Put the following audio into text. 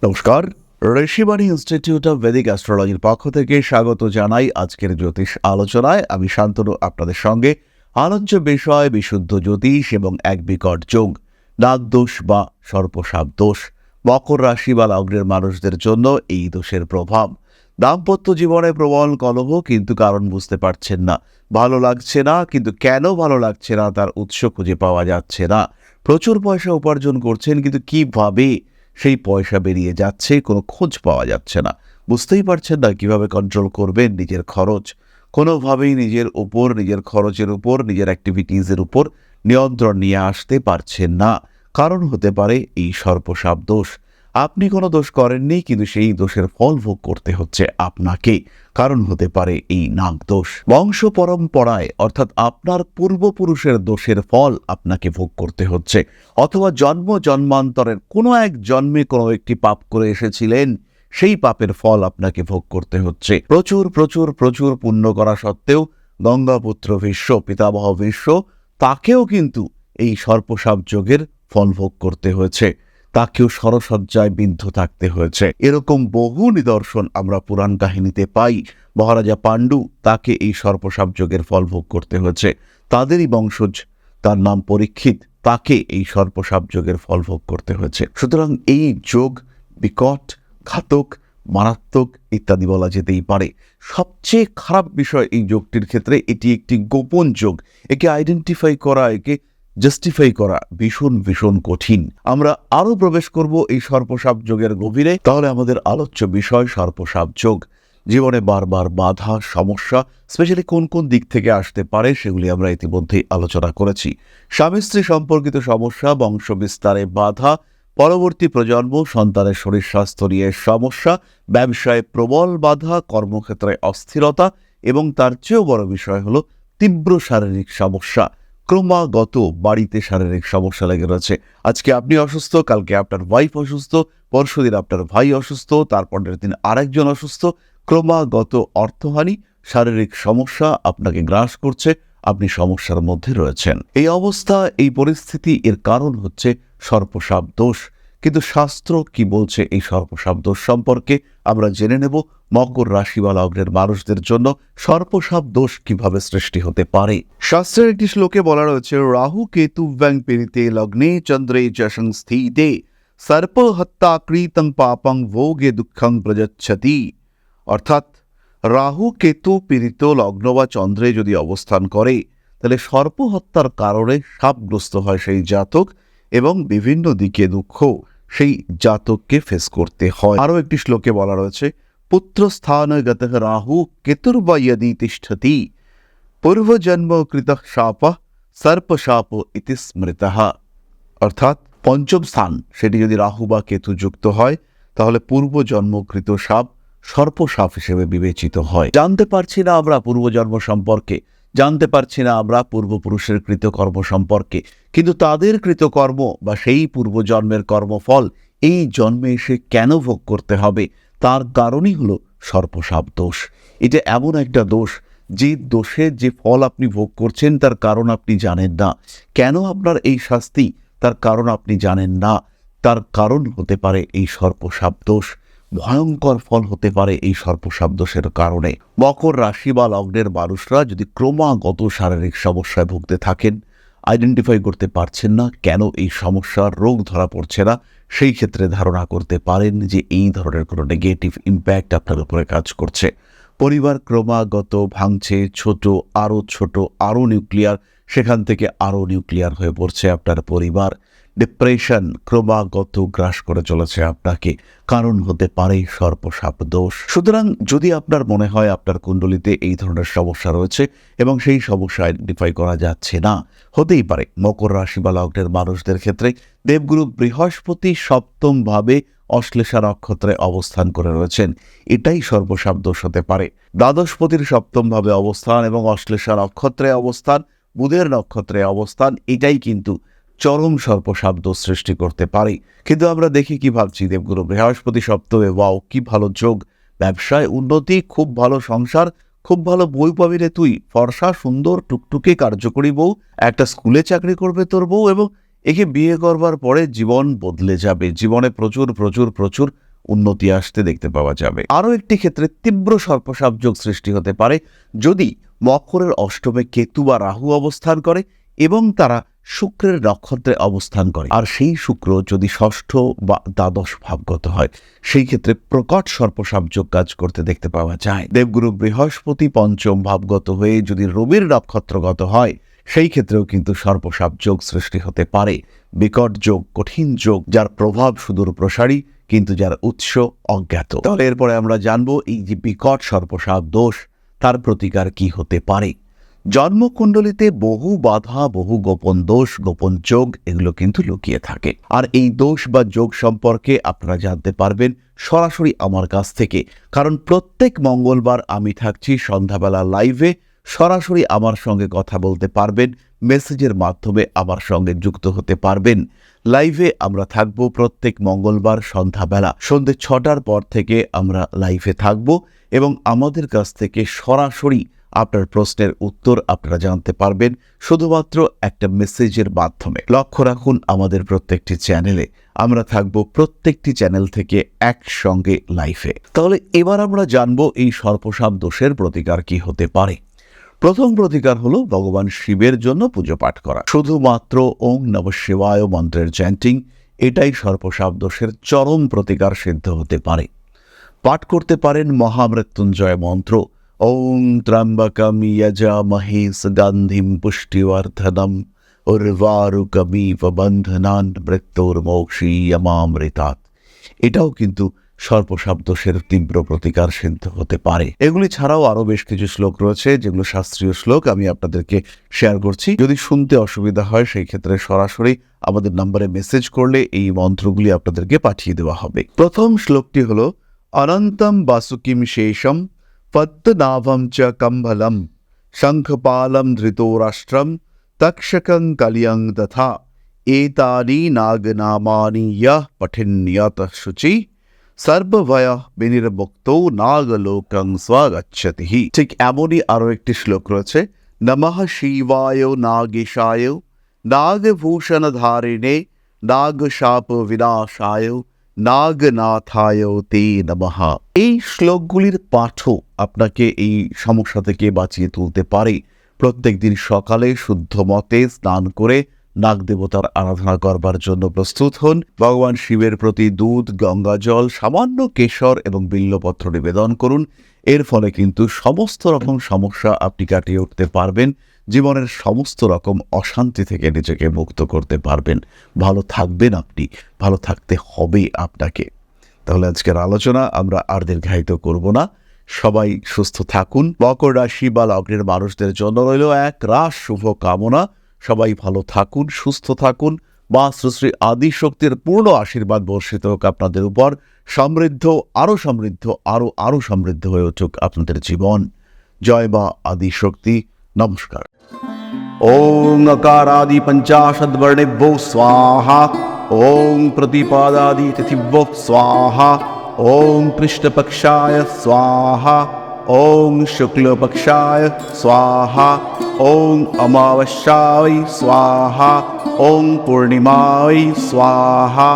নমস্কার। Rishibani institute of Vedic অ্যাস্ট্রোলজির পক্ষ থেকে স্বাগত জানাই আজকের জ্যোতিষ আলোচনায়। আমি শান্তনু আপনাদের সঙ্গে। আলোচ্য বিষয় বিশুদ্ধ জ্যোতিষ এবং এক বিকট যোগ, নাগদোষ বা সর্পসাপ দোষ। মকর রাশি বা লগ্নের মানুষদের জন্য এই দোষের প্রভাব। দাম্পত্য জীবনে প্রবল কলহ, কিন্তু কারণ বুঝতে পারছেন না। ভালো লাগছে না, কিন্তু কেন ভালো লাগছে না তার উৎস খুঁজে পাওয়া যাচ্ছে না। প্রচুর পয়সা উপার্জন করছেন, কিন্তু কিভাবে সেই পয়সা বেরিয়ে যাচ্ছে কোনো খোঁজ পাওয়া যাচ্ছে না। বুঝতেই পারছেন না কিভাবে কন্ট্রোল করবেন নিজের খরচ। কোনোভাবেই নিজের উপর, নিজের খরচের উপর, নিজের অ্যাক্টিভিটিসের উপর নিয়ন্ত্রণ নিয়ে আসতে পারছেন না। কারণ হতে পারে এই সর্পসাপ দোষ। আপনি কোনো দোষ করেননি, কিন্তু সেই দোষের ফল ভোগ করতে হচ্ছে আপনাকে। কারণ হতে পারে এই নাগদোষ। বংশ পরম্পরায় অর্থাৎ আপনার পূর্বপুরুষের দোষের ফল আপনাকে ভোগ করতে হচ্ছে, অথবা জন্ম জন্মান্তরের কোনো এক জন্মে কোনো একটি পাপ করে এসেছিলেন, সেই পাপের ফল আপনাকে ভোগ করতে হচ্ছে। প্রচুর প্রচুর প্রচুর পুণ্য করা সত্ত্বেও গঙ্গাপুত্র ভীষ্ম, পিতামহ ভীষ্ম, তাকেও কিন্তু এই সর্পসাপ যোগের ফল ভোগ করতে হয়েছে। তাকেও শরসজ্জায় বিদ্ধ থাকতে হয়েছে। এরকম বহু নিদর্শন আমরা পুরাণ কাহিনীতে পাই। মহারাজা পাণ্ডু, তাকে এই সর্পসাপ যোগের ফল ভোগ করতে হয়েছে। তাদেরই বংশজ, তার নাম পরীক্ষিত, তাকে এই সর্পসাপ যোগের ফল ভোগ করতে হয়েছে। সুতরাং এই যোগ বিকট, ঘাতক, মারাত্মক ইত্যাদি বলা যেতেই পারে। সবচেয়ে খারাপ বিষয় এই যোগটির ক্ষেত্রে, এটি একটি গোপন যোগ। একে আইডেন্টিফাই করা, একে জাস্টিফাই করা ভীষণ ভীষণ কঠিন। আমরা আরো প্রবেশ করব এই সর্পসাপ যোগের গভীরে। তাহলে আমাদের আলোচ্য বিষয় সর্পসাপ যোগ। জীবনে বারবার বাধা, সমস্যা, স্পেশালি কোন কোন দিক থেকে আসতে পারে সেগুলি আমরা ইতিমধ্যেই আলোচনা করেছি। স্বামী স্ত্রী সম্পর্কিত সমস্যা, বংশ বিস্তারে বাধা, পরবর্তী প্রজন্ম সন্তানের শরীর স্বাস্থ্য নিয়ে সমস্যা, ব্যবসায় প্রবল বাধা, কর্মক্ষেত্রে অস্থিরতা, এবং তার চেয়েও বড় বিষয় হলো তীব্র শারীরিক সমস্যা। ক্রমাগত বাড়িতে শারীরিক সমস্যা লেগে রয়েছে। আজকে আপনি অসুস্থ, কালকে আপনার ওয়াইফ অসুস্থ, পরশুদিন আপনার ভাই অসুস্থ, তারপরের দিন আরেকজন অসুস্থ। ক্রমাগত অর্থহানি, শারীরিক সমস্যা আপনাকে গ্রাস করছে। আপনি সমস্যার মধ্যে রয়েছেন। এই অবস্থা, এই পরিস্থিতি, এর কারণ হচ্ছে সর্পসাপ দোষ। কিন্তু শাস্ত্র কি বলছে এই সর্পসাপ দোষ সম্পর্কে আমরা জেনে নেব। মকর রাশি বা লগ্নের মানুষদের জন্য সর্পসাপ দোষ কিভাবে সৃষ্টি হতে পারে। শাস্ত্রের একটি শ্লোকে বলা রয়েছে, রাহু কেতু ব্যাং পেরিতে লগ্নে চন্দ্রে যশং স্থিতে সর্প হত্যা কৃতং পাপং ভোগে দুঃখং প্রযচ্ছতি। অর্থাৎ রাহু কেতু পীড়িত লগ্ন বা চন্দ্রে যদি অবস্থান করে, তাহলে সর্প হত্যার কারণে সাপগ্রস্ত হয় সেই জাতক, এবং বিভিন্ন দিকে দুঃখ সেই জাতককে ফেস করতে হয়। আরও একটি শ্লোকে বলা রয়েছে, পুত্র স্থানগত রাহু কেতুর্বা যদি তিষ্ঠতি পূর্বজন্ম কৃত শাপ সর্পশাপ ইতি স্মৃতঃ। অর্থাৎ পঞ্চম স্থান সেটি যদি রাহু বা কেতু যুক্ত হয়, তাহলে পূর্বজন্মকৃত সাপ সর্পসাপ হিসেবে বিবেচিত হয়। জানতে পারছি না আমরা পূর্বজন্ম সম্পর্কে, জানতে পারছি না আমরা পূর্বপুরুষের কৃতকর্ম সম্পর্কে, কিন্তু তাদের কৃতকর্ম বা সেই পূর্বজন্মের কর্মফল এই জন্মে এসে কেন ভোগ করতে হবে, তার কারণই হলো সর্পসাপ দোষ। এটা এমন একটা দোষ, যে দোষের যে ফল আপনি ভোগ করছেন তার কারণ আপনি জানেন না। কেন আপনার এই শাস্তি, তার কারণ আপনি জানেন না। তার কারণ হতে পারে এই সর্পসাপ দোষ। ভয়ঙ্কর ফল হতে পারে এই সর্পসাপ দোষের কারণে। মকর রাশি বা লগ্নের মানুষরা যদি ক্রমাগত শারীরিক সমস্যায় ভুগতে থাকেন, আইডেন্টিফাই করতে পারছেন না কেন এই সমস্যার রোগ ধরা পড়ছে না, সেই ক্ষেত্রে ধারণা করতে পারেন যে এই ধরনের কোনো নেগেটিভ ইম্প্যাক্ট আপনার উপরে কাজ করছে। পরিবার ক্রমাগত ভাঙছে, ছোট আরও নিউক্লিয়ার, সেখান থেকে আরও নিউক্লিয়ার হয়ে পড়ছে আপনার পরিবার। ডিপ্রেশন ক্রমাগত গ্রাস করে চলেছে আপনাকে, কারণ হতে পারে সর্পসাপ দোষ। সুতরাং যদি আপনার মনে হয় আপনার কুণ্ডলিতে এই ধরনের সমস্যা রয়েছে এবং সেই সমস্যা আইডেন্টিফাই করা যাচ্ছে না, হতেই পারে মকর রাশি বা লগ্নের মানুষদের ক্ষেত্রে দেবগুরু বৃহস্পতি সপ্তম ভাবে অশ্লেষা নক্ষত্রে অবস্থান করে রয়েছেন। এটাই সর্পসাপ দোষ হতে পারে। দ্বাদশপতির সপ্তম ভাবে অবস্থান এবং অশ্লেষা নক্ষত্রে অবস্থান, বুধের নক্ষত্রে অবস্থান, এটাই কিন্তু চরম সর্পসাপ দোষ সৃষ্টি করতে পারে। কিন্তু আমরা দেখি কি ভাবছি, দেবগুরু বৃহস্পতি সপ্তমে, ওয়াও কি ভালো যোগ, ব্যবসায় উন্নতি, খুব ভালো সংসার, খুব ভালো বউ পাবি রে তুই, ফর্সা সুন্দর টুকটুকে কার্যকরী বউ, একটা স্কুলে চাকরি করবে তোর বউ, এবং একে বিয়ে করবার পরে জীবন বদলে যাবে, জীবনে প্রচুর প্রচুর প্রচুর উন্নতি আসতে দেখতে পাওয়া যাবে। আরও একটি ক্ষেত্রে তীব্র সর্পসাপ যোগ সৃষ্টি হতে পারে যদি মকরের অষ্টমে কেতু বা রাহু অবস্থান করে এবং তারা শুক্রের নক্ষত্রে অবস্থান করে, আর সেই শুক্র যদি ষষ্ঠ বা দ্বাদশ ভাবগত হয়, সেই ক্ষেত্রে প্রকট সর্পসাপ যোগ কাজ করতে দেখতে পাওয়া যায়। দেবগুরু বৃহস্পতি পঞ্চম ভাবগত হয়ে যদি রবির নক্ষত্রগত হয়, সেই ক্ষেত্রেও কিন্তু সর্পসাপ যোগ সৃষ্টি হতে পারে। বিকট যোগ, কঠিন যোগ, যার প্রভাব সুদূর প্রসারী কিন্তু যার উৎস অজ্ঞাত। তাহলে এরপরে আমরা জানবো এই যে বিকট সর্পসাপ দোষ, তার প্রতিকার কি হতে পারে। জন্মকুণ্ডলিতে বহু বাধা, বহু গোপন দোষ, গোপন যোগ এগুলো কিন্তু লুকিয়ে থাকে। আর এই দোষ বা যোগ সম্পর্কে আপনারা জানতে পারবেন সরাসরি আমার কাছ থেকে, কারণ প্রত্যেক মঙ্গলবার আমি থাকছি সন্ধ্যাবেলা লাইভে। সরাসরি আমার সঙ্গে কথা বলতে পারবেন, মেসেজের মাধ্যমে আমার সঙ্গে যুক্ত হতে পারবেন। লাইভে আমরা থাকব প্রত্যেক মঙ্গলবার সন্ধ্যাবেলা সন্ধ্যে 6টার পর থেকে আমরা লাইভে থাকব এবং আমাদের কাছ থেকে সরাসরি আপনার প্রশ্নের উত্তর আপনারা জানতে পারবেন শুধুমাত্র একটা মেসেজের মাধ্যমে। লক্ষ্য রাখুন আমাদের প্রত্যেকটি চ্যানেলে আমরা থাকব প্রত্যেকটি চ্যানেল থেকে একসঙ্গে লাইভে। তাহলে এবার আমরা জানবো এই সর্পসাপ দোষের প্রতিকার কি হতে পারে। প্রথম প্রতিকার হলো ভগবান শিবের জন্য পুজো পাঠ করা। শুধুমাত্র ওং নমঃ শিবায় মন্ত্রের চ্যান্টিং, এটাই সর্পসাপ দোষের চরম প্রতিকার সিদ্ধ হতে পারে। পাঠ করতে পারেন মহামৃত্যুঞ্জয় মন্ত্র, ওং ত্র্যম্বকম যজামহে সুগন্ধিম পুষ্টিবর্ধনম উর্বারুকমিব বন্ধনান মৃত্যুর্মোক্ষীয়মামৃতাৎ। এটাও কিন্তু সর্পসাপ দোষের তীব্র প্রতিকার সিদ্ধ হতে পারে। এগুলি ছাড়াও আরও বেশ কিছু শ্লোক রয়েছে যেগুলো শাস্ত্রীয় শ্লোক, আমি আপনাদেরকে শেয়ার করছি। যদি শুনতে অসুবিধা হয় সেই ক্ষেত্রে সরাসরি আমাদের নম্বরে মেসেজ করলে এই মন্ত্রগুলি আপনাদেরকে পাঠিয়ে দেওয়া হবে। প্রথম শ্লোকটি হলো অনন্তম বাসুকিম শেষম পদ্মনাভম চ কম্বলম শঙ্খপালম ধৃতরাষ্ট্রম তক্ষকং কলিয়ং তথা এতানি নাগনামানি ইয়ঃ পঠিন্যত শুচি সর্বভয় বিনির্মুক্তো নাগলোকং স্বগচ্ছতি। ঠিক এমনই আরও একটি শ্লোক রয়েছে, নমঃ শিবায় নাগেশায় নাগভূষণধারিণে নাগশাপ বিনাশায় নাগনাথায় তে নমঃ। এই শ্লোকগুলির পাঠও আপনাকে এই সমস্যা থেকে বাঁচিয়ে তুলতে পারে। প্রত্যেক দিন সকালে শুদ্ধ মতে স্নান করে নাগ দেবতার আরাধনা করবার জন্য প্রস্তুত হন। ভগবান শিবের প্রতি দুধ, গঙ্গা জল, সামান্য কেশর এবং বিল্লপত্র নিবেদন করুন। এর ফলে কিন্তু সমস্ত রকম সমস্যা আপনি কাটিয়ে উঠতে পারবেন, জীবনের সমস্ত রকম অশান্তি থেকে নিজেকে মুক্ত করতে পারবেন। ভালো থাকবেন আপনি, ভালো থাকতে হবে আপনাকে। তাহলে আজকের আলোচনা আমরা আর দীর্ঘায়িত করব না। সবাই সুস্থ থাকুন। মকর রাশি বা লগ্নের মানুষদের জন্য রইল এক রাশ শুভ কামনা। সবাই ভালো থাকুন, সুস্থ থাকুন। মা শ্রী আদি শক্তির পূর্ণ আশীর্বাদ বর্ষিত হোক আপনাদের উপর। সমৃদ্ধ, আরও সমৃদ্ধ, আরও সমৃদ্ধ হয়ে উঠুক আপনাদের জীবন। জয় মা আদি শক্তি। নমস্কার। ওং অকারাদি পঞ্চাশদ বর্ণেভ্যো স্বাহা। ওং প্রতিপাদাদি তিথিভ্যো স্বাহা। ওং কৃষ্ণপক্ষায় স্বাহা। ওং শুক্লপক্ষায় স্বাহা। ওং অমাবস্যায় স্বাহা। ওং পূর্ণিমায় স্বাহা।